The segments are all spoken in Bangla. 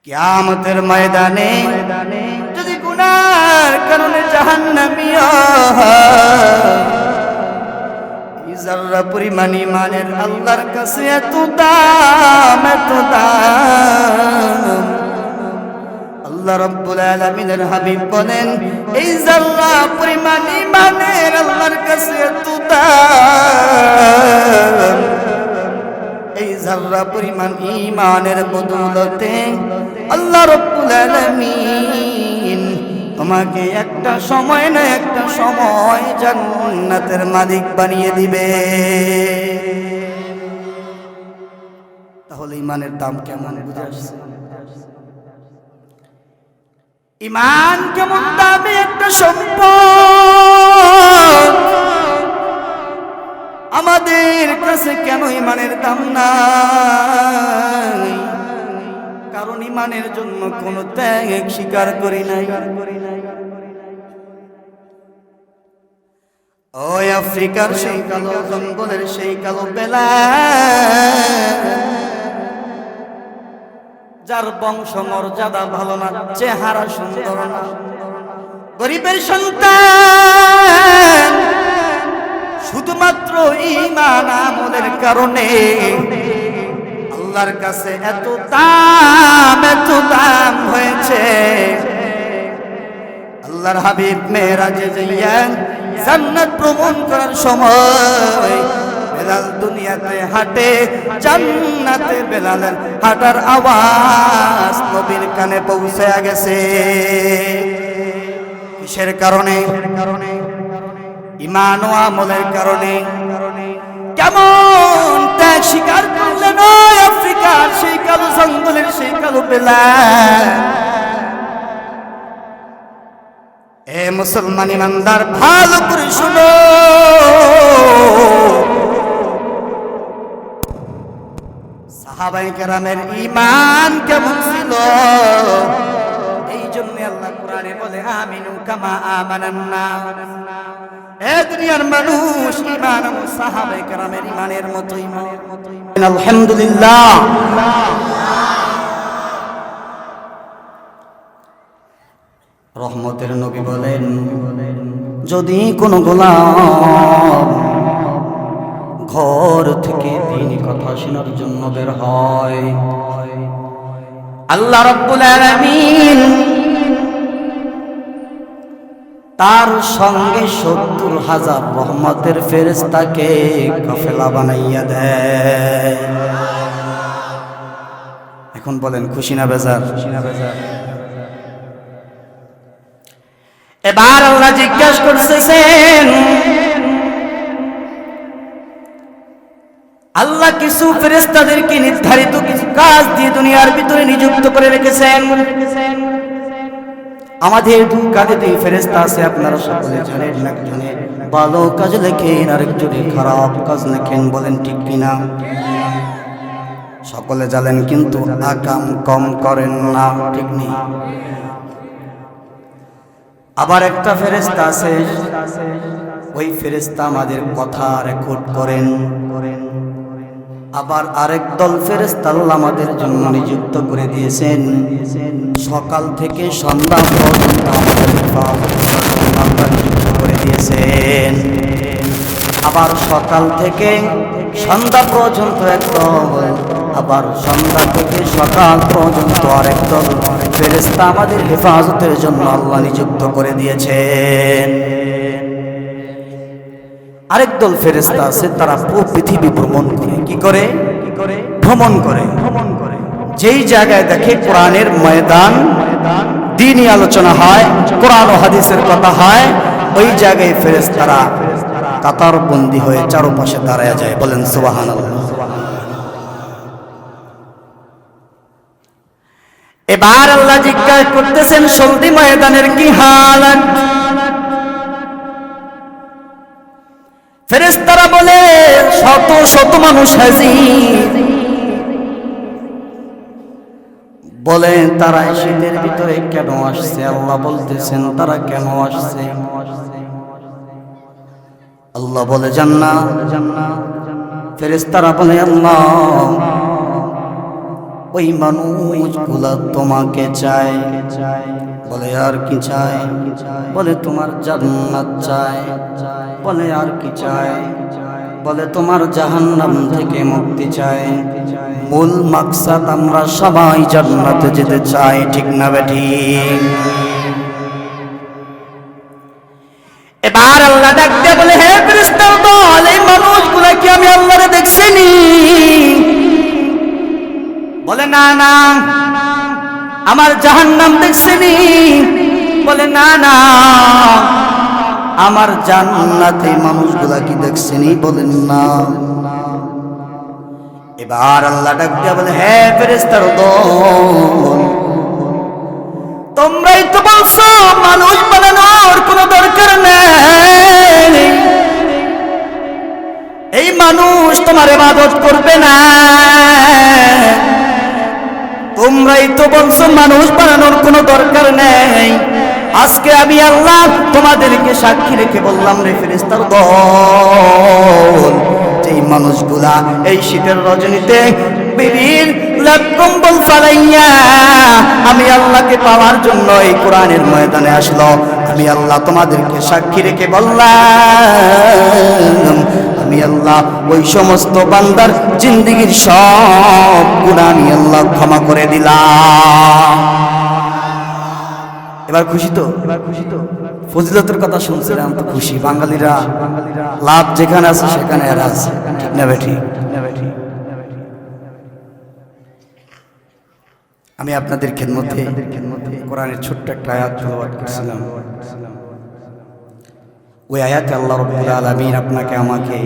কিয়ামতের ময়দানে যদি গুনার কারণে জাহান্নামী হয়, যারা পরিমাণ ঈমানের আল্লাহর কাছে এত দাম, এত দাম। আল্লাহ রাব্বুল আলামিনের হাবিব বলেন, এই যারা পরিমাণ ঈমানের আল্লাহর কাছে এত দাম, এই যারা পরিমাণ ঈমানের বদৌলতে আল্লাহ রাব্বুল আলামিন তোমাকে একটা সময় না একটা সময় জান্নাতের মালিক বানিয়ে দিবে। তাহলে ঈমানের দাম কেমন বুঝে আসছে? ঈমান কেমন দামি একটা সম্পদ, আমাদের কাছে কেন ঈমানের দাম নাই? কারণ ঈমানের জন্য কোনো ত্যাগ স্বীকার করি নাই। ওই আফ্রিকার সেই কালো জঙ্গলের সেই কালো বেলা, যার বংশ মর্যাদা ভালো না, চেহারা সুন্দর না, গরিবের সন্তান, শুধুমাত্র ঈমান আমলের কারণে আল্লাহর কাছে এত দাম, এত দাম হয়েছে। আল্লাহর হাবিব মেরাজে যাইয়া জান্নাত ভ্রমণ করার সময় বেলাল দুনিয়াতে হাঁটে, জান্নাতে বেলালের হাঁটার আওয়াজ নবীর কানে পৌঁছে গেছে। কিসের কারণে? ঈমান ও আমলের কারণে। কেমন ত্যাগ স্বীকার করলেন ওই আফ্রিকার সেই কালো জঙ্গলের সেই কালো বেলাল। এ মুসলমান ইমানদার, ভালো করে শুনো, সাহাবায়ে কেরামের ঈমান কেমন ছিল? এই জন্য আল্লাহ কোরআনে বলে, আমিনু কামা আমানান নাস। এ দুনিয়ার মানুষ, ঈমান ও সাহাবায়ে কেরামের ঈমানের মতো ঈমান। আলহামদুলিল্লাহ। রহমতের নবী বলেন, যদি কোনো গোলাম ঘর থেকে দ্বীনি কথা শোনার জন্য বের হয়, আল্লাহ রাব্বুল আলামিন তার সঙ্গে ৭০,০০০ রহমতের ফেরেশতাকে কাফেলা বানাইয়া দেয়। এখন বলেন খুশি না বেজার? এবার আল্লাহ জিজ্ঞাসা করতেছেন, আল্লাহ কিছু ফেরেশতাদেরকে নির্ধারিত কিছু কাজ দিয়ে দুনিয়ার ভিতরে নিযুক্ত করে রেখেছেন। আমাদের কাঁধে দুই ফেরেশতা আছে, আপনারা সকলে জানেন। একজনে ভালো কাজ লেখেন, আরেকজনে খারাপ কাজ লেখেন। বলেন ঠিক কিনা? সকলে জানেন, কিন্তু আকাম কম করেন না, ঠিক নেই? আবার একটা ফেরেশতা আছে, ওই ফেরেশতা আমাদের কথা রেকর্ড করেন। আবার আরেক দল ফেরেশতা আল্লাহ আমাদের জন্য নিযুক্ত করে দিয়েছেন, সকাল থেকে সন্ধ্যা পর্যন্ত আমাদের আল্লাহ নিযুক্ত করে দিয়েছেন। আবার সকাল থেকে সন্ধ্যা পর্যন্ত এক দল, আবার সন্ধ্যা থেকে সকাল পর্যন্ত আরেক দল ফেরেশতা আমাদের হেফাজতের জন্য আল্লাহ নিযুক্ত করে দিয়েছেন। আরেক দল ফেরেশতা আছে, তারা পুরো পৃথিবী ভ্রমণ করে। কি করে? ভ্রমণ করে। যেই জায়গায় দেখে কোরআনের ময়দান, দ্বীনি আলোচনা হয়, কোরআন ও হাদিসের কথা হয়, ওই জায়গায় ফেরেশতারা কাতার বন্দী হয়ে চারপাশে দাঁড়ায় যায়। বলেন সুবহানাল্লাহ। এবার আল্লাহ জিজ্ঞাসা করতেছেন, সলদি ময়দানের কি হালত? ফেরেশতারা বলে, শত শত মানুষ হাজির। বলে, তারা শীতের ভিতরে কেন আসছে? আল্লাহ বলতেছেন, তারা কেন আসছে? আল্লাহ বলে, জান্নাত। ফেরেশতারা বলে, আল্লাহ ওই মানুষগুলা তোমাকে চায়। বলে আর কি চায়? বলে তোমার জান্নাত চায়। বলে আর কি চায়? বলে তোমার জাহান্নাম থেকে মুক্তি চায়। মূল মাকসাদ আমরা সবাই জান্নাতে যেতে চাই, ঠিক না বেঠিক? এবার আল্লাহ ডাক দিয়ে বলে, হে ফেরেশতার দল, এই মানুষগুলা কি আমি আল্লাহরে দেখছিনি? বলে না না। আমার জাহান্নাম দেখছিনি? বলে না না। আমার জান্নাতে মানুষগুলা কি দেখছিনি? বলেন না। এবার আল্লাহ ডাক দিয়ে বলে, হে ফেরেশতার দল, তোমরাই তো বলছো মানুষ বানানোর কোনো দরকার নেই, এই মানুষ তোমার ইবাদত করবে না। তোমরাই তো বলছো মানুষ বানানোর কোনো দরকার নেই। আজকে আমি আল্লাহ তোমাদেরকে সাক্ষী রেখে বললাম, রে ফেরেশতার দল, যেই মানুষগুলা এই শীতের রজনীতে বিবির কম্বল ফালাইয়া আমি আল্লাহকে পাওয়ার জন্য এই কোরআনের ময়দানে আসলো, আমি আল্লাহ তোমাদেরকে সাক্ষী রেখে বললাম, আমি আল্লাহ ওই সমস্ত বান্দার জিন্দেগীর সব গুনাহ আমি আল্লাহ ক্ষমা করে দিলাম। এবার খুশি তো? ফজিলতের কথা শুনছিলাম তো খুশি। বাঙালিরা লাভ যেখানে আছে সেখানে এরা আছে, ঠিক না বেঠিক? আমি আপনাদের খেদমতে কোরআনের ছোট্ট একটা আয়াত তেলাওয়াত করছিলাম। ওই আয়াতে আল্লাহ রাব্বুল আলামিন আপনাকে আমাকে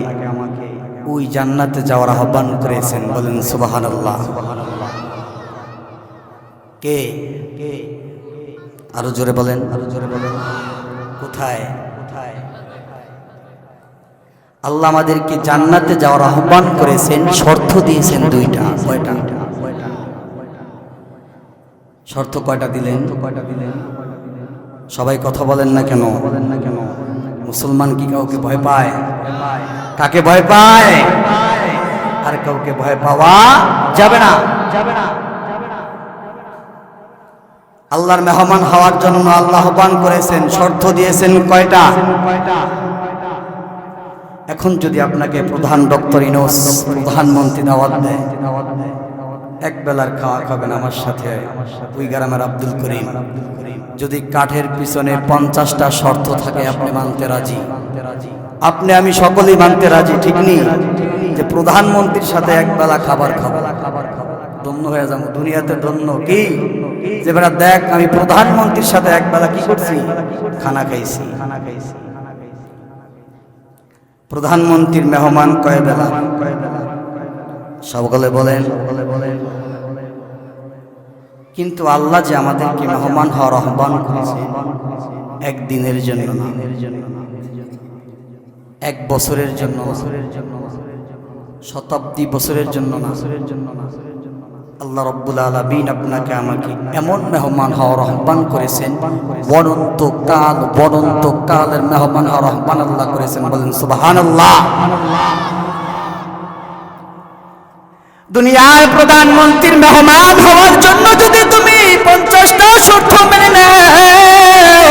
ওই জান্নাতে যাওয়ার আহ্বান করেছেন। বলেন সুবহানাল্লাহ। কে? আরো জোরে বলেন। কোথায়? আল্লাহ আমাদেরকে জান্নাতে যাওয়ার আহ্বান করেছেন, শর্ত দিয়েছেন দুইটা। কয়টা শর্ত? কয়টা দিলেন? সবাই কথা বলেন না কেন? মুসলমান কি কাউকে ভয় পায়? কাকে ভয় পায়? আর কাউকে ভয় পাওয়া যাবে না। আল্লাহর মেহমান হওয়ার জন্য আল্লাহ আহ্বান করেছেন, শর্ত দিয়েছেন কয়টা? এখন যদি আপনাকে প্রধান ডক্টর ইউনূস প্রধানমন্ত্রী দাওয়াত দেয়, এক বেলার খাওয়া খাবেন আমার সাথে, ওই গ্রামের আব্দুল করিম, যদি কাঠের পিছনে 50টা শর্ত থাকে আপনি মানতে রাজি? আপনি আমি সকলেই মানতে রাজি, ঠিক নেই? যে প্রধানমন্ত্রীর সাথে এক বেলা খাবার খাবো, ধন্য হয়ে যাবো দুনিয়াতে। ধন্য কি যে বেটা দেখ আমি প্রধানমন্ত্রীর সাথে এক বেলা কি করছি? খানা খাইছি। প্রধানমন্ত্রীর মেহমান কয় বেলা? সকলে বলেন। কিন্তু আল্লাহ যে আমাদেরকে মেহমান হওয়ার আহ্বান করেছে একদিনের জন্য না, 1 বছরের জন্য, শতাব্দী বছরের জন্য না। আল্লাহ রাব্বুল আলামিন আপনাকে আমাকে এমন মেহমান হওয়ার আহ্বান করেছেন, অনন্তকালের মেহমান হওয়ার আহ্বান আল্লাহ করেছেন। বলেন সুবহানাল্লাহ। দুনিয়ার প্রধানমন্ত্রীর মেহমান হওয়ার জন্য যদি তুমি 50টা শর্ত মেনে নাও,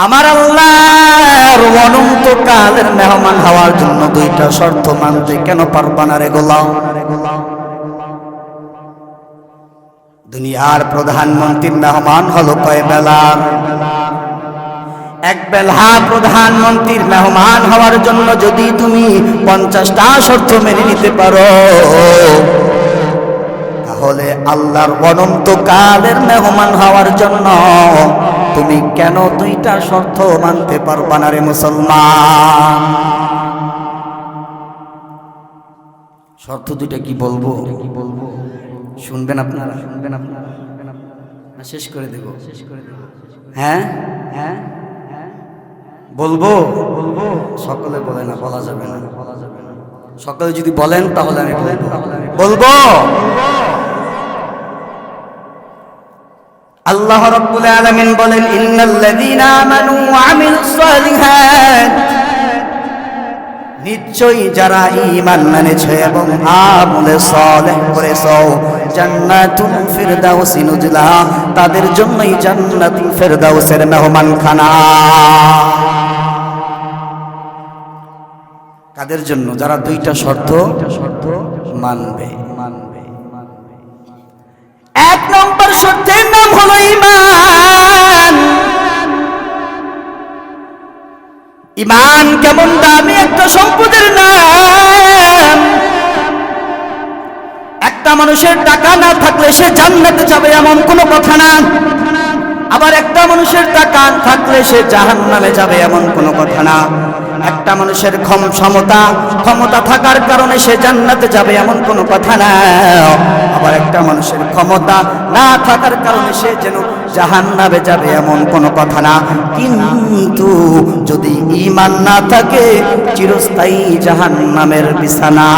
আমার আল্লাহর অনন্তকালের মেহমান হওয়ার জন্য 2টা শর্ত মানতে কেন পারবা না রে গোলাম? দুনিয়ার প্রধানমন্ত্রীর মেহমান হলো কয় বেলা? 1 বেলা। প্রধানমন্ত্রীর মেহমান হওয়ার জন্য যদি তুমি 50টা শর্ত মেনে নিতে পারো, তাহলে আল্লাহর অনন্তকালের মেহমান হওয়ার জন্য তুমি কেন 2টা শর্ত মানতে পারবা না রে মুসলমান? শর্ত 2টা কি বলবো? শুনবেন আপনারা? শেষ করে দেব? হ্যাঁ বলবো? সকলে বলে না, বলা যাবে না। সকলে যদি বলেন তাহলে আমি বলবো। আল্লাহ রাব্বুল আলামিন বলেন, ইন্নাল্লাযীনা আমানু ওয়া আমিলুস সালিহাত, নিশ্চয়ই যারা ঈমান এনেছে এবং আমলে সালেহ করেছে জান্নাতুল ফিরদাউসি নুজলা, তাদের জন্যই জান্নাতুল ফিরদাউসের মেহমানখানা। কাদের জন্য? যারা দুইটা শর্ত মানবে। এক নম্বর শর্তের নাম হলো ঈমান। ঈমান কেমন দামি একটা সম্পদের নাম। একটা মানুষের টাকা না থাকলে সে জান্নাতে যাবে এমন কোনো কথা না, আবার একটা মানুষের টাকা থাকলে সে জাহান্নামে যাবে এমন কোনো কথা না। একটা মানুষের ক্ষমতা থাকার কারণে সে জান্নাতে যাবে এমন কোনো কথা না, আবার একটা মানুষের ক্ষমতা না থাকার কারণে সে যেন জাহান্নামে যাবে এমন কোনো কথা না। কিন্তু যদি ঈমান না থাকে চিরস্থায়ী জাহান্নামের বিছানা।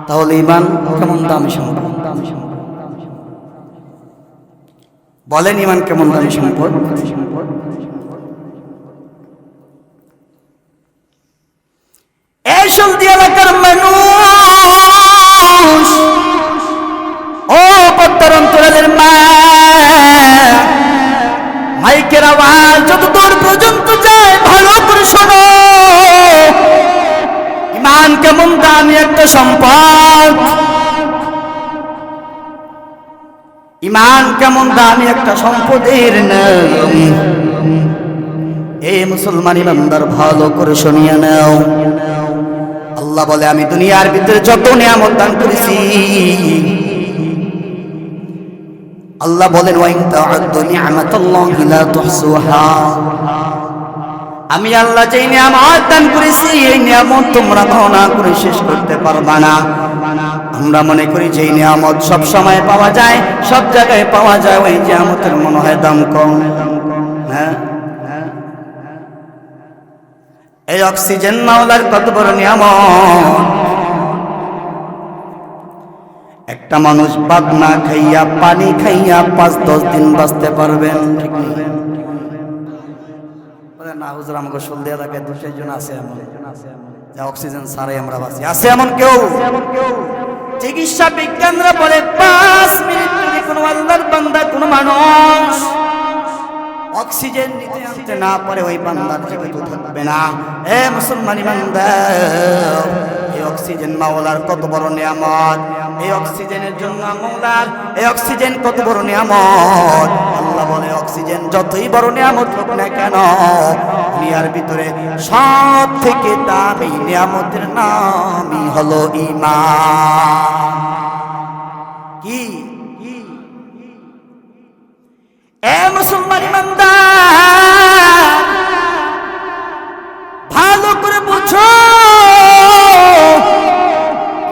তাহলে ঈমান কেমন দামি সম্পদ? বলেন ঈমান কেমন দামি সম্পদ? এই সৌদি এলাকার মানুষ, ও পদ্মার অন্তরালের মা, মাইকের আওয়াজ যত দূর পর্যন্ত যায় ভালো করে শোনো। ঈমান কেমন দামি একটা সম্পদ। ঈমান কেমন দামি একটা সম্পদের নাম। এই মুসলমান ইমানদার ভালো করে শুনিয়ে নাও। আল্লাহ বলে আমি দুনিয়ার ভিতরে যত নিয়ামত দান করেছি, আল্লাহ বলেন ওয়া ইন তা'উদ্দু নি'মাতাল্লাহি লা তুহসুহা। আমি আল্লাহ যেই নিয়ামত দান করেছি এই নিয়ামত তোমরা গণনা করে শেষ করতে পারবা না। আমরা মনে করি যে নিয়ামত সব সময় পাওয়া যায়, সব জায়গায় পাওয়া যায়, ওই নিয়ামতের মনে হয় দাম কম। হ্যাঁ, এই অক্সিজেন মাওলার কত বড় নিয়ামত। একটা মানুষ ভাত না খাইয়া পানি খাইয়া 5-10 দিন বাঁচতে পারবেন, ঠিক নেই? না হুজুর আমাকে সলদি এলাকায় 2-3 জন আছে এমন যে অক্সিজেন ছাড়াই আমরা বাঁচি। আছে এমন কেউ? চিকিৎসা বিজ্ঞানরা বলে 5 মিনিট যদি কোনো আল্লাহর বান্দা কোনো মানুষ অক্সিজেন নিতে আনতে না পারে ওই বান্দার জীবিত থাকবে না। এ মুসলমান ইমানদার, এই অক্সিজেন মাওলার কত বড় নিয়ামত। এই অক্সিজেনের জন্য মাওলার এই অক্সিজেন কত বড় নিয়ামত। আল্লাহ বলে অক্সিজেন যতই বড় নিয়ামত হোক না কেন, দুনিয়ার ভিতরে সব থেকে দামি নিয়ামতের নামই হলো ঈমান। কি এ মুসলমান ইমানদার, ভালো করে বুঝো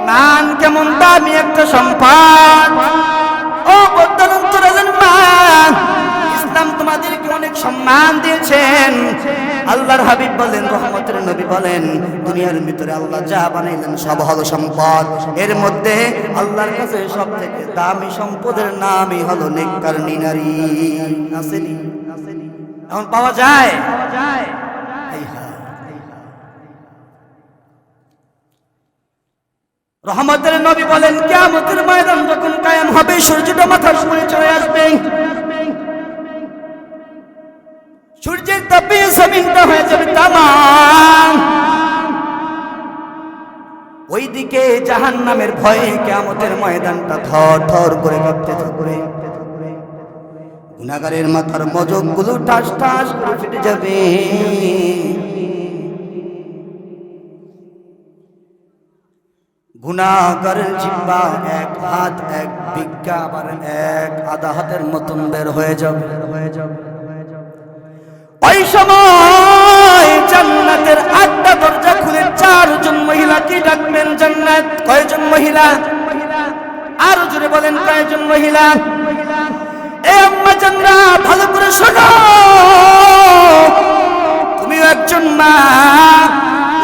ঈমান কেমন দামি একটা সম্পদ। ও বর্তমানের মা, ইসলাম তোমাদেরকে অনেক সম্মান দিয়েছেন। আল্লাহর হাবিব বলেন, রহমতের নবী বলেন, দুনিয়ার ভিতরে আল্লাহ যা বানাইলেন সব হলো সম্পদ। এর মধ্যে আল্লাহর কাছে সব থেকে দামি সম্পদের নামই হলো নেককারনী নারী। আসেনি? এখন পাওয়া যায়? রহমতের নবী বলেন, কিয়ামতের ময়দান যখন কায়েম হবে, সূর্যটা মাথার উপরে চলে আসবে, সূর্যের তাপে জমিনটা হয়ে যাবে তামাম। ওইদিকে জাহান্নামের ভয়ে কিয়ামতের ময়দানটা থর থর করে কাঁপতে থাকবে। গুনাহগারের মাথার মজকগুলো ঠাস ঠাস করে ফেটে যাবে। গুনাহগারের জিহ্বা এক হাত এক বিঘা আবার এক আধা হাতের মতন বের হয়ে যাবে। ওই সময় জান্নাতের 8টা দরজা খুলে 4 জন মহিলাকে ডাকবেন। জান্নাত কয়জন মহিলা? আর জোরে বলেন কয়জন মহিলা? এ আম্মা জানরা ভালো করে শোনো, তুমিও একজন মা,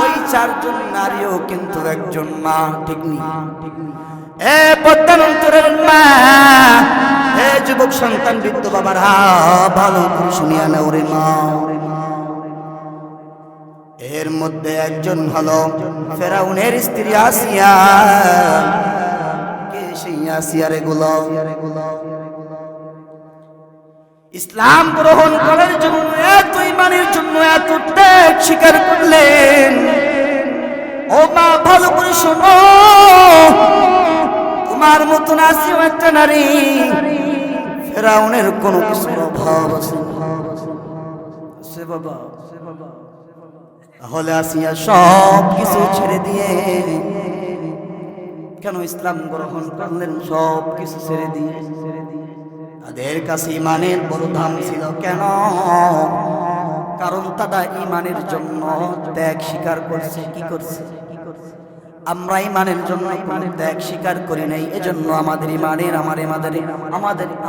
ওই 4 জন নারীও কিন্তু একজন মা, ঠিক নেই? এ পদ্মার অন্তরের মা, এ যুবক সন্তান বৃদ্ধ বাবারা ভালো করে শুনিয়া নাও রে মা। এর মধ্যে একজন হলো ফেরাউনের স্ত্রী আসিয়া। কে সেই আসিয়া রে গুলো? ইসলাম গ্রহণ করার জন্য, এত ইমানের জন্য এত ত্যাগ স্বীকার করলেন। ও মা, ভালো করে শোনো, তোমার মতন আসিও একটা নারী। ফেরাউনের কোনো কিছুর অভাব আছে বাবা? তাহলে আসিয়া সব কিছু ছেড়ে দিয়ে কেন ইসলাম গ্রহণ করলেন? সব কিছু ছেড়ে দিয়ে তাদের কাছে ইমানের বড় দাম ছিল। কেন? কারণ তারা ইমানের জন্য ত্যাগ স্বীকার করছে। কি করছে? আমরা ইমানের জন্য কোনো ত্যাগ স্বীকার করি নাই, এজন্য আমাদের ইমানের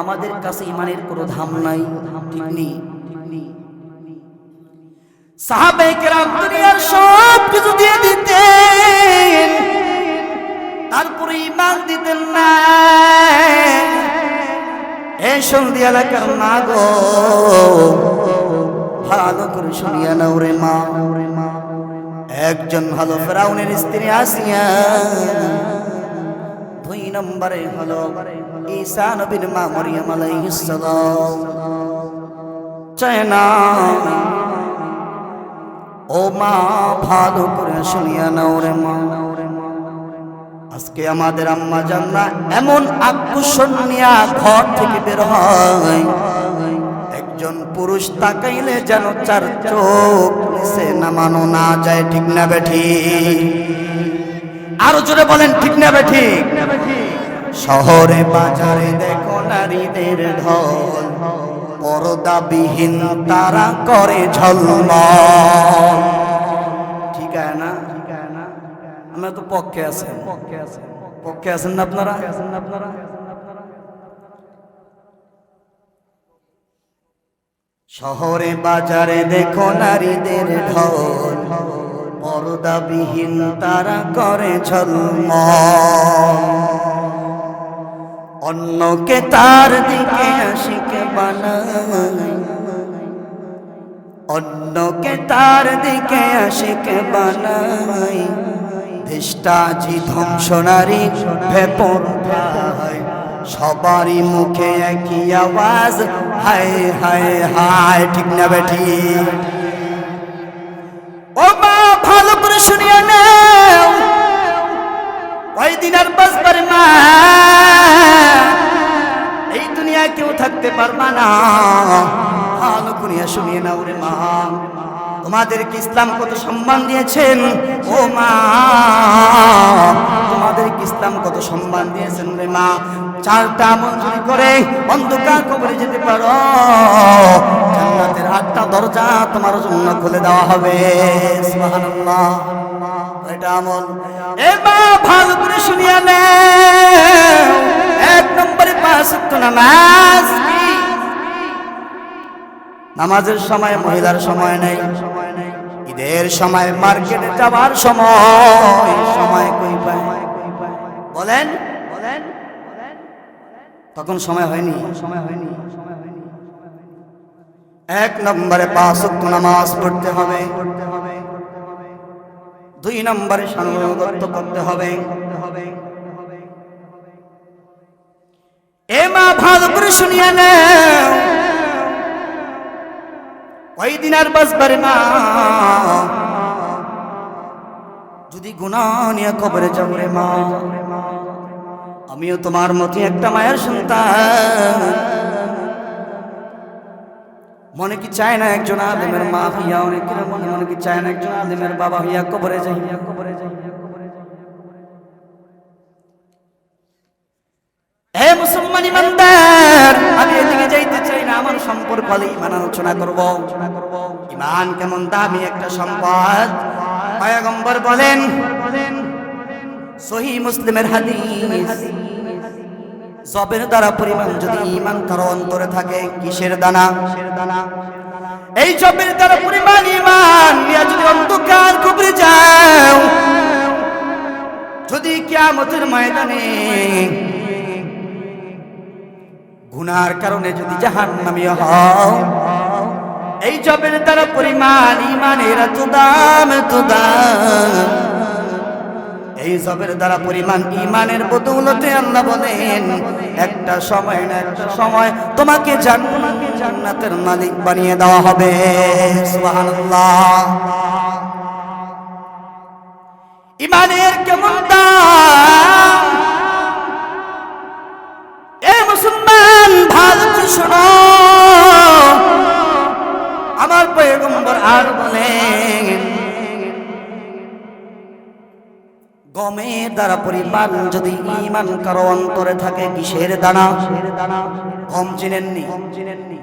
আমাদের কাছে ইমানের কোনো দাম নাই। ঠিক নেই? সাহাবায়ে কেরাম দুনিয়ার সব কিছু দিয়ে দিতেন, তারপরে ইমান দিতেন না। এই সন্ধি এলাকার মা গো, ভালো করে শুনিয়া নাও রে মা। একজন হলো ফেরাউনের স্ত্রী আসিয়া, 2 নম্বরে হলো ঈসা নবীর মা মরিয়ম আলাইহিস সালাম। চায় না। ও মা, ভালো করে শুনিয়া নাও রে মা। আজকে আমাদের আম্মা জানরা এমন আকর্ষণ নিয়া ঘর থেকে বের হয়, একজন পুরুষ তাকাইলে যেন 4 চোখ নিচে নামানো না যায়। ঠিক না বেঠি? আরো জোরে বলেন, ঠিক না বেঠি? শহরে বাজারে দেখো নারীদের ঢল, পর্দাবিহীন তারা করে ঝলমল। ঠিক আছে না? আমরা তো পক্ষে আছেন না আপনারা? শহরে বাজারে দেখো নারীদের ঢল, পর্দাবিহীন তারা করে ঝলমল। অন্যকে তার দিকে আশিকে বানায়, অন্যকে তার দিকে আশিকে বানায়। দেশটাজি ধ্বংস, নারী ভেপর ভাই, সবারই মুখে একই আওয়াজ, হায় হায় হায়। ঠিক না বেঠি? ও মা, ভালো করে শুনিয়া নাও, ওই দিন আর বাঁচবার মা, এই দুনিয়া কেউ থাকতে পারবা না। ভালো করে শুনিয়ে নাও রে মা। তোমাদেরকে ইসলাম কত সম্মান দিয়েছেন। ও মা, তোমাদেরকে ইসলাম কত সম্মান দিয়েছেন রে মা। 4টা আমল যদি করে অন্ধকার কবরে যেতে পারো, জান্নাতের 8টা দরজা তোমার জন্য খুলে দেওয়া হবে। সুবহানাল্লাহ। এটা আমল। এ মা, ভালো করে শুনিয়া নাও। 1 নম্বরে 5 ওয়াক্ত নামাজ। নামাজের সময় মহিলার সময় নেই, ঈদের সময় মার্কেটে যাবার সময় কই পায়? বলেন, তখন সময় হয়নি। 1 নম্বরে 5 ওয়াক্ত নামাজ পড়তে হবে। 2 নম্বরে সানুগত্য করতে হবে। এ মা, ভালো করে শুনিয়া নাও, ওই দিন আর বাঁচবার মা। যদি গুনাহ নিয়ে কবরে যাও রে মা, আমিও তোমার মতো একটা মায়ের সন্তান। মনে কি চায় না একজন আলেমের মা হইয়া, অনেকের মনে কি চায় না একজন আলেমের বাবা হইয়া কবরে যাই? হে মুসলমান ইমানদার, আমি এদিকে যাইতে চাই না, আমার সম্পর্ক হলে ইমান আলোচনা করব। ইমান কেমন দামি একটা সম্পদ। পয়গম্বর বলেন, সহিহ মুসলিমের হাদিস, জবের দ্বারা পরিমাণ যদি ইমান কারো অন্তরে থাকে, কিসের দানা? এই জবের দ্বারা পরিমাণ ইমান নিয়ে যদি অন্ধকার কবরে যাও, যদি কিয়ামতের ময়দানে গুনার কারণে যদি জাহান্নামী হও, এই জবের দ্বারা পরিমাণ ইমানের এত দাম, এত দাম। এই জবের দ্বারা পরিমাণ ইমানের বদৌলতে আল্লাহ বলেন একটা সময় না একটা সময় তোমাকে জান্নাতের মালিক বানিয়ে দেওয়া হবে। সুবহানাল্লাহ। ইমানের কেমন দাম! এ মুসলমান ভালো করে শোনো, আমার পয়গম্বর আর বলেন গমের দ্বারা পরিমাণ যদি ঈমান কারো অন্তরে থাকে, কিসের দানা? গম চিনেননি?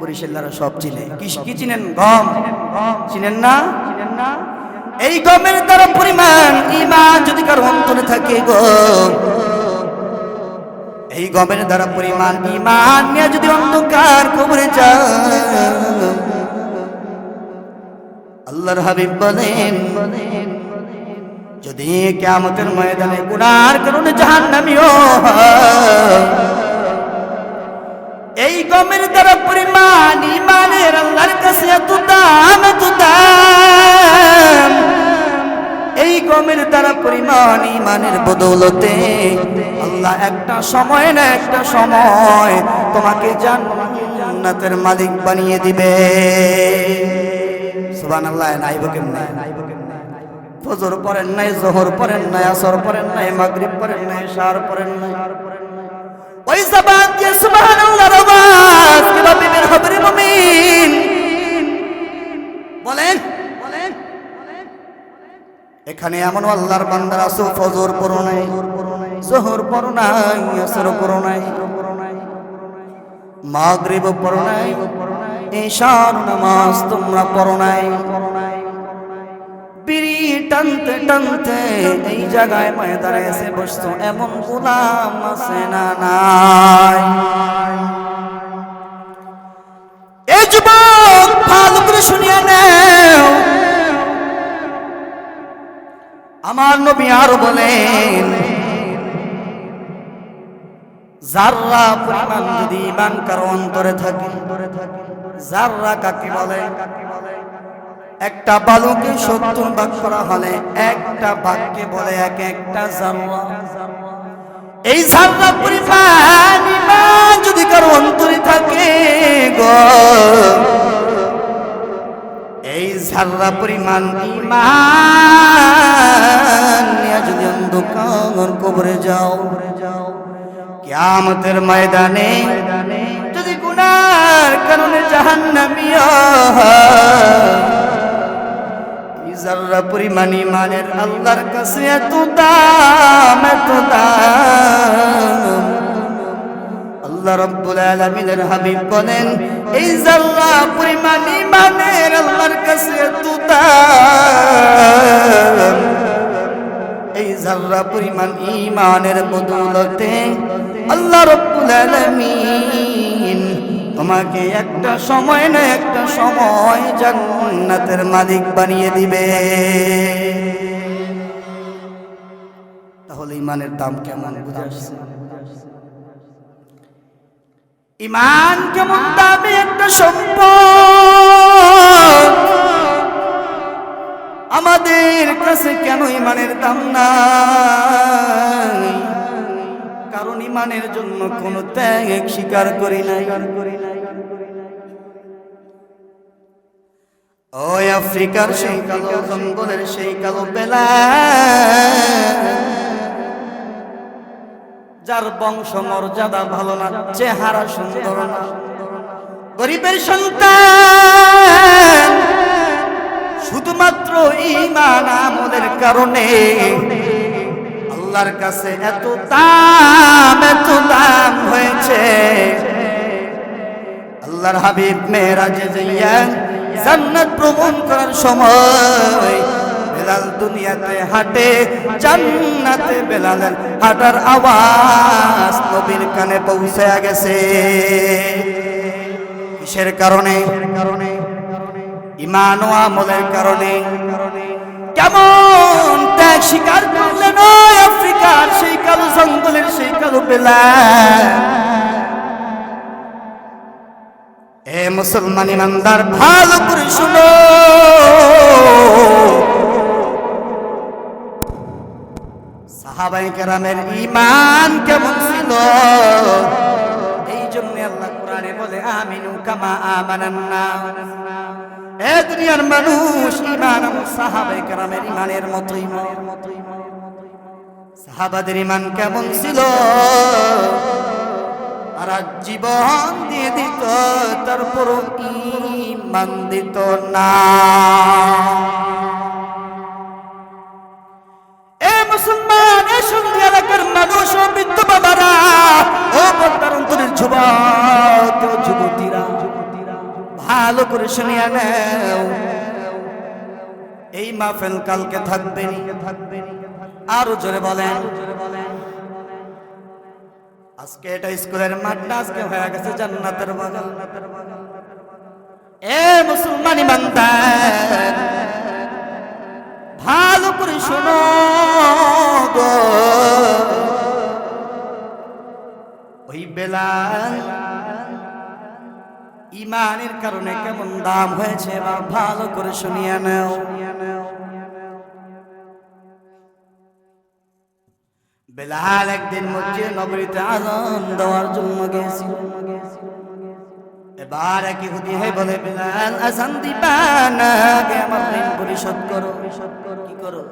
বরিশালরা সব চিনে। কি চিনেন? গম চিনেন না? এই গমের দ্বারা পরিমাণ ঈমান যদি কারো অন্তরে থাকে গো, এই গমের দ্বারা পরিমাণ ঈমান নিয়ে যদি অন্ধকার কবরে যায়, আল্লাহর হাবিব বলেন যদি কিয়ামতের ময়দানে গুনার কারণে জাহান্নামীও এই গমের দ্বারা পরিমাণ ঈমানের আল্লাহর কাছে এত দাম, এত দাম। এই গমের দ্বারা পরিমাণ ঈমানের বদৌলতে আল্লাহ একটা সময় না একটা সময় তোমাকে জান্নাতের মালিক বানিয়ে দিবে। সুবহানাল্লাহ। নাইব কেমনে? ফজর পড়েন নাই, যোহর পড়েন নাই, আসর পড়েন নাই, মাগরিব পড়েন নাই, ইশার পড়েন নাই, ওই জবান দিয়ে সুবহানাল্লাহর আওয়াজ কিভাবে বের হবে রে মুমিন? বলেন। এখানে এমন আল্লাহর বান্দারা আছে ফজর পড়ো নাই, যোহর পড়ো নাই, আসর পড়ো নাই, মাগরিব পড়ো নাই, ইশার নামাজ তোমরা পড়ো নাই। বিড়ি টানতে টানতে এই জায়গায় ময়দানে এসে বসতো এমন গোলাম আছে না নাই? এই যুবক ভালো করে শুনিয়ে নাও, আমার নবী আর বলেন যাররা পরিমাণ যদি ঈমান কারো অন্তরে থাকে, যাররা কাকে বলে? একটা বালুকে 70 ভাগ করা হলে একটা ভাগকে বলে একটা যাররা। এই যাররা পরিমাণ ঈমান যদি কারো অন্তরে থাকে গো, এই যাররা পরিমাণ ঈমান নিয়ে যদি অন্ধকার কবরে যাও, কিয়ামতের ময়দানে যদি গুনার কারণে জাহান্নামী যাররা পরিমাণ ঈমানের আল্লাহর কাছে এত দাম, এত দাম। আল্লাহ রাব্বুল আলামিনের হাবিব বলেন এই যাররা পরিমাণ ঈমানের আল্লাহর কাছে এত দাম, এই যাররা পরিমাণ ঈমানের বদৌলতে আল্লাহ রাব্বুল আলামিন তোমাকে একটা সময় না একটা সময় জান্নাতের মালিক বানিয়ে দিবে। তাহলে ঈমানের দাম কেমন বুঝে আসছে? ঈমান কেমন দামি একটা সম্পদ, আমাদের কাছে কেন ঈমানের দাম নাই? কারণ ঈমানের জন্য কোনো ত্যাগ স্বীকার করি নাই। ওই আফ্রিকার সেই কালো জঙ্গলের সেই কালো বেলা, যার বংশ মর্যাদা ভালো না, চেহারা সুন্দর না, গরিবের সন্তান, শুধুমাত্র ঈমান আমলের কারণে আল্লাহর কাছে এত দাম, এত দাম হয়েছে। আল্লাহর হাবিব মেরাজে যাইয়া জান্নাত ভ্রমণ করার সময় বেলাল দুনিয়াতে হাঁটে, জান্নাতে বেলালের হাঁটার আওয়াজ নবীর কানে পৌঁছে গেছে। কিসের কারণে? ঈমান ও আমলের কারণে। কেমন ত্যাগ স্বীকার করলেন ওই আফ্রিকার সেই কালো জঙ্গলের সেই কালো বেলাল। এ মুসলমান ইমানদার ভালো করে শুনো, সাহাবায়ে কেরামের ঈমান কেমন ছিল। এই জন্য আল্লাহ কোরআনে বলে আমিনু কামা আমানান নাস। এ দুনিয়ার মানুষ, ঈমান সাহাবায়ে কেরামের ঈমানের মতোই। সাহাবাদের ঈমান কেমন ছিল, আর জীবন দিয়ে দিত, তারপর ঈমান দিত না। এ মুসলমান, এ সন্ধি এলাকার মানুষ ও বৃদ্ধ বাবারা, ও পর্দার অন্তরের যুবক ও যুবতীরা, ভালো করে শুনিয়া নাও। এই মাহফিল কালকে থাকবে, আরো জোরে বলেন। আজকে এটা স্কুলের মাঠ না, আজকে হয়ে গেছে জান্নাতের বাগান। এ মুসলমান ইমানদার, ভালো করে শোনো গো। ওই বেলাল ঈমানের কারণে কেমন দাম হয়েছে, এবার ভালো করে শুনিয়া নাও। বেলাল একদিন মসজিদে নববীতে আযান দেওয়ার জন্য গেছিল। এবার এক ইহুদি বলে, বেলাল আযান দিবা না, আগে আমার ঋণ পরিশোধ করো। কি করো?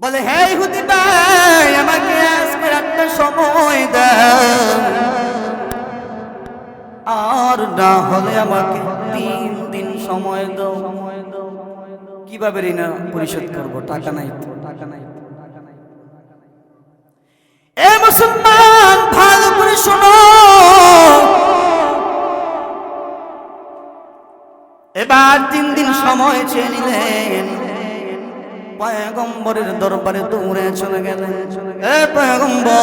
বলে, হে ইহুদি ভাই, আমাকে আজকে একটা সময় দাও, আর না হলে আমাকে 3 দিন সময় দাও। কিভাবে ঋণ পরিশোধ করবো? টাকা নাই তো। এ মুসলমান, ভালো করে শোনো। এবার 3 দিন সময় চেয়ে নিলেন। পয়গম্বরের দরবারে দৌড়ে চলে গেলেন। এ পয়গম্বর,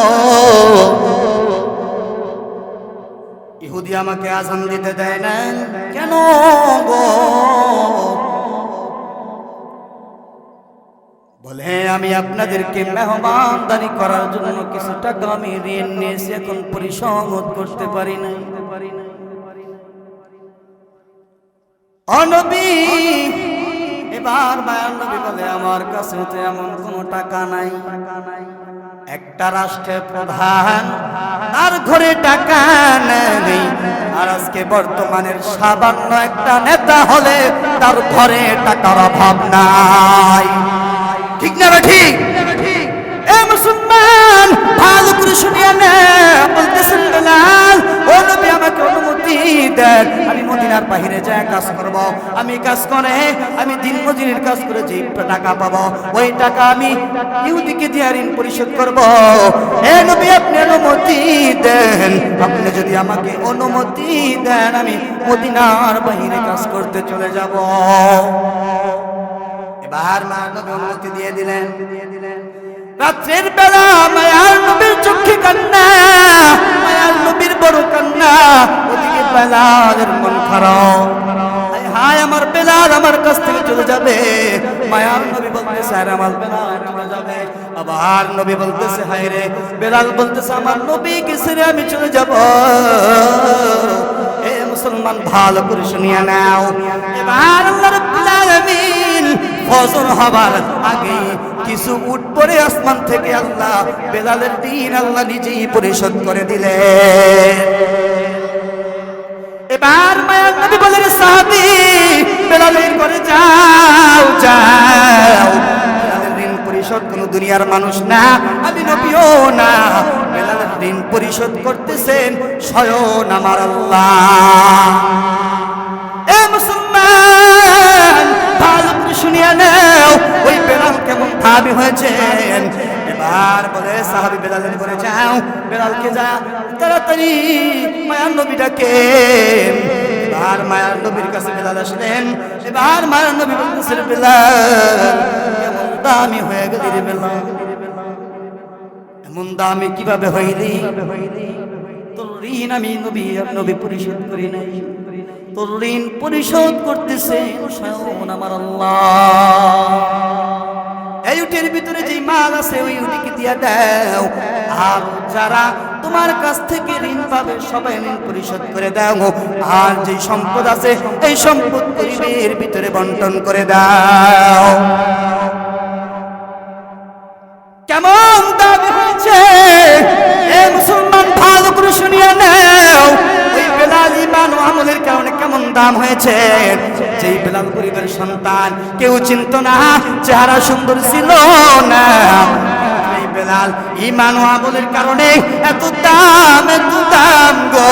ইহুদি আমাকে আযান দিতে দেয় না কেন গো? বলে, আমি আপনাদেরকে মেহমানদারি করার জন্য কিছু টাকা আমি ঋণ নিয়েছি, এখন পরিশোধ করতে পারি না। ও নবী, এবার মায়ার নবী বলে, আমার কাছে তো এমন কোনো টাকা নাই। একটা রাষ্ট্রের প্রধান, তার ঘরে টাকা নেই, আর আজকে বর্তমানের সামান্য একটা নেতা হলে তার ঘরে টাকার অভাব নাই। ঠিক না ঠিক? এ মুসলমান, ভালো করে শুনিয়া নে। বলতেছেন বেলাল, ও নবী আমাকে অনুমতি দেন, আমি মদিনার বাহিরে যায় কাজ করব। আমি কাজ করে, আমি দিন মজুরির কাজ করে যে টাকা পাবো, ওই টাকা আমি ইহুদিকে দিয়ে ঋণ পরিশোধ করব। এ নবী, আপনি অনুমতি দেন। আপনি যদি আমাকে অনুমতি দেন, আমি মদিনার বাহিরে কাজ করতে চলে যাব। এবার মায়ার নবী অনুমতি দিয়ে দিলেন। রাত্রের বেলা মায়ার নবীর চোখে কান্না, মায়ার নবীর বড় কান্না। ওদিকে বেলালের মন খারাপ, হায় আমার বেলাল আমার কাছ থেকে চলে যাবে। মায়ার নবী বলতেছে, আরে আমার বেলাল চলে যাবে। আবার নবী বলতেছে, হায় রে। বেলাল বলতেছে, আমার নবীকে ছেড়ে আমি চলে যাব। এ মুসলমান, ভালো করে শুনিয়া নাও। এবার আল্লাহ রাব্বুল আলামিন ফজর হবার আগে কিছু উট পরে আসমান থেকে আল্লাহ বেলালের ঋণ আল্লাহ নিজেই পরিশোধ করে দিলেন। এবার মায়ার নবী বলেন, সাহাবী বেলালের ঘরে যাও যাও। বেলালের ঋণ পরিশোধ কোনো দুনিয়ার মানুষ না, আমি নবীও না। বেলালের ঋণ পরিশোধ করতেছেন স্বয়ং আমার আল্লাহ। এ মুসলমান, ভালো করে শুনিয়া নাও, ওই বেলাল কেমন ভাবি হয়েছেন। এবার বলে, সাহাবী বেলালের ঘরে যাও। বেলালকে যা তাড়াতাড়ি মায়ার নবী ডাকে। এবার মায়ার নবীর কাছে বেলাল আসলেন। এবার মায়ার নবী বলতেছেন, বেলাল কেমন দামি হয়ে গেলি রে বেলাল, এমন দামি কিভাবে হইলি? তোর ঋণ আমি নবী পরিশোধ করি নাই, তোর ঋণ পরিশোধ করতেছে স্বয়ং আমার আল্লাহ। এই উটের ভিতরে যে মাল আছে ওই উটিকে দিয়া দাও, আর যারা তোমার কাছ থেকে ঋণ পাবে সবাই ঋণ পরিশোধ করে দাও, আর যে সম্পদ আছে এই সম্পদ গরিবের ভিতরে বন্টন করে দাও। কেমন দাবি হয়েছে এ মুসলমান, ভালো করে শুনিয়ে নাও। ওই বেলাল ঈমান ও আমলের কারণে কেমন দাম হয়েছে। যেই বেলাল গরিবের সন্তান, কেউ চিনত না, চেহারা সুন্দর ছিল না, এই বেলাল ঈমান ও আমলের কারণে এত দাম গো।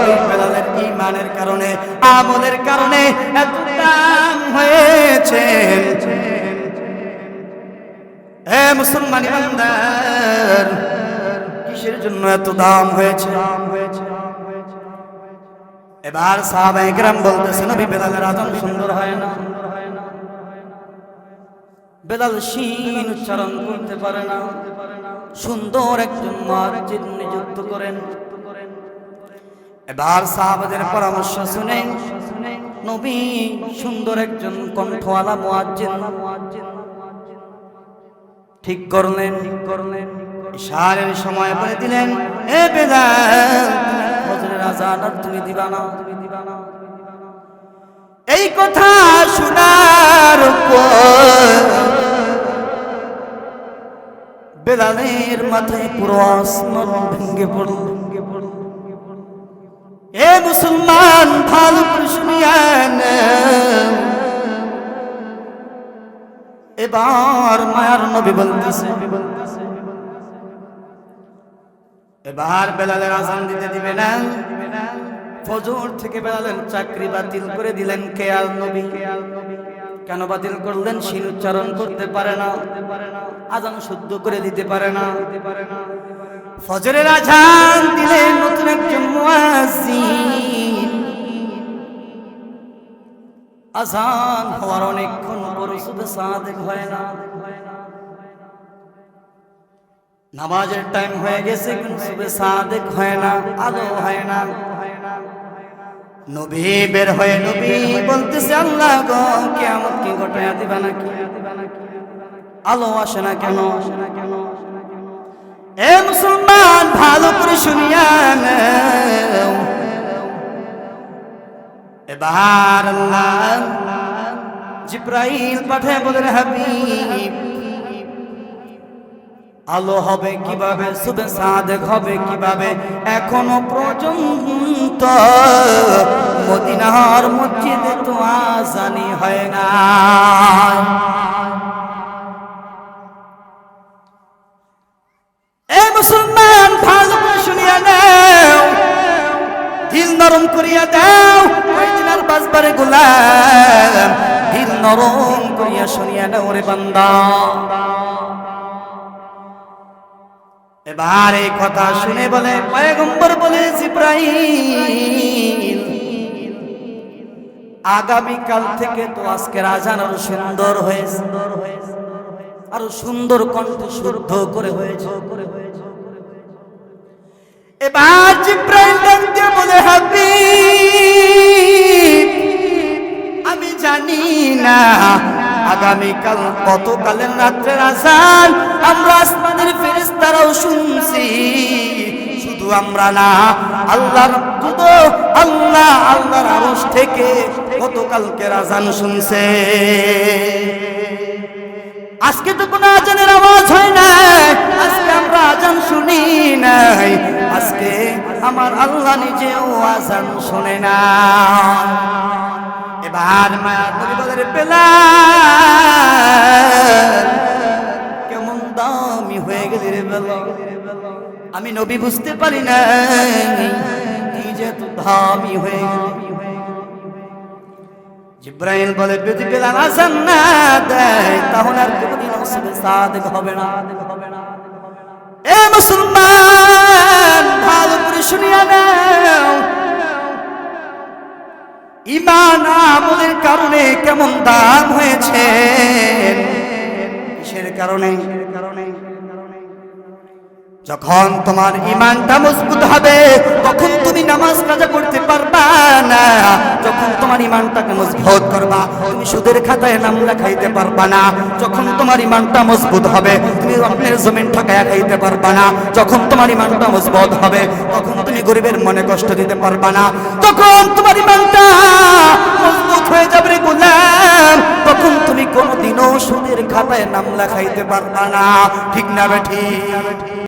এই বেলালের ঈমানের কারণে, আমলের কারণে এত দাম হয়েছে। হে মুসলমান ইমানদার, কিসের জন্য এত দাম হয়েছে? এবার সাহাবায়ে কেরাম বলতেছেন, নবী বেলালের আযান সুন্দর হয় না, বেলাল শিন উচ্চারণ করতে পারে না, সুন্দর একজন মুয়াজ্জিন নিযুক্ত করেন। এবার সাহাবাদের পরামর্শ শুনে নবী সুন্দর একজন কণ্ঠওয়ালা মুয়াজ্জিন ঠিক করলেন। ইশারের সময় বলে দিলেন, এ বেলাল, ফজরের আযান আর তুমি দিবা না। এই কথা শোনার পর বেলালের মাথায় পুরো আসমান ভেঙে পড়ল। এ মুসলমান, ভালো করে শুনিয়েন। এবার মায়ার নবী বলতেছে, এবার বেলালের আযান দিতে দিবে না। ফজর থেকে বেলালের চাকরি বাতিল করে দিলেন। কে আল নবী? কেন বাতিল করলেন? শিন উচ্চারণ করতে পারে না, আযান শুদ্ধ করে দিতে পারে না। ফজরের আযান দিলেন নতুন একজন মুয়াজ্জিন। আযান হওয়ার অনেকক্ষণ পর সুবহে সাদেক হয় না। নামাজের টাইম হয়ে গেছে কিন্তু সুবহে সাদেক হয় না, আলো হয় না। নবী বের হয়ে নবী বলতেছে, আল্লাহ গো, কিয়ামত কি ঘটায়া দিবা নাকি? আলো আসে না কেন? এ মুসলমান, ভালো করে শুনিয়া নাও। এবার আল্লাহ জিবরাইল পাঠায় বলেন, হাবিব, আলো হবে কিভাবে, সুবহে সাদেক হবে কিভাবে? এখনো পর্যন্ত মদিনার মসজিদে তো আযানই হয় না। এ মুসলমান, ভালো করে শুনিয়া নাও, দিল নরম করিয়া দাও। কয়দিনার বাজবারে গোলাম, দিল নরম করিয়া শুনিয়া নাও রে বান্দা। এবার এই কথা শুনে বলে পয়গম্বর বলে, জিবরাইল, আগামীকাল থেকে তো আজকের আযান আরো সুন্দর হয়েছে, আরো সুন্দর কণ্ঠ শুদ্ধ করে হয়েছে। এবার জিবরাইল ডাক দিয়ে বলে, হাবিব, আমি জানি না আগামীকাল গতকালের রাত্রের আযান আমরা আসমানের ফেরেশতারাও শুনছি। শুধু আমরা না, আল্লাহর আল্লাহর আরশ থেকে গতকালকের আযান শুনছে। আজকে তো কোনো আযানের আওয়াজ হয় না, আজকে আমরা আযান শুনি নাই, আজকে আমার আল্লাহ নিজেও আযান শোনে না। এবার মায়ার নবী বলে, বেলাল, কেমন দামি হয়ে গেলি রে বেলাল, আমি নবী বুঝতে পারি না তুই যে এত দামি হয়ে গেলি। জিবরাইল বলে, যদি বেলাল আযান না দেয় তাহলে আর কোনদিন সুবহে সাদেক হবে না। এ মুসলমান, ভালো করে শুনিয়া নাও, ঈমান আমলের কারণে কেমন দাম হয়েছে। কিসের কারণে? যখন তোমার ঈমানটা মজবুত হবে তখন তুমি নামাজ কাজা করতে পারবা না। যখন তোমার ঈমানটাকে মজবুত করবা তুমি সুদের খাতায় নাম লেখাইতে পারবা না। যখন তোমার ঈমানটা মজবুত হবে তুমি আপনার জমিন ঠকায়া খাইতে পারবা না। যখন তোমার ঈমানটা মজবুত হবে তখন তুমি গরিবের মনে কষ্ট দিতে পারবা না। তখন তোমার ঈমানটা মজবুত হয়ে যাবে রে গোলাম, তখন তুমি কোনোদিনও সুদের খাতায় নাম লেখাইতে পারবা না। ঠিক না বেঠিক?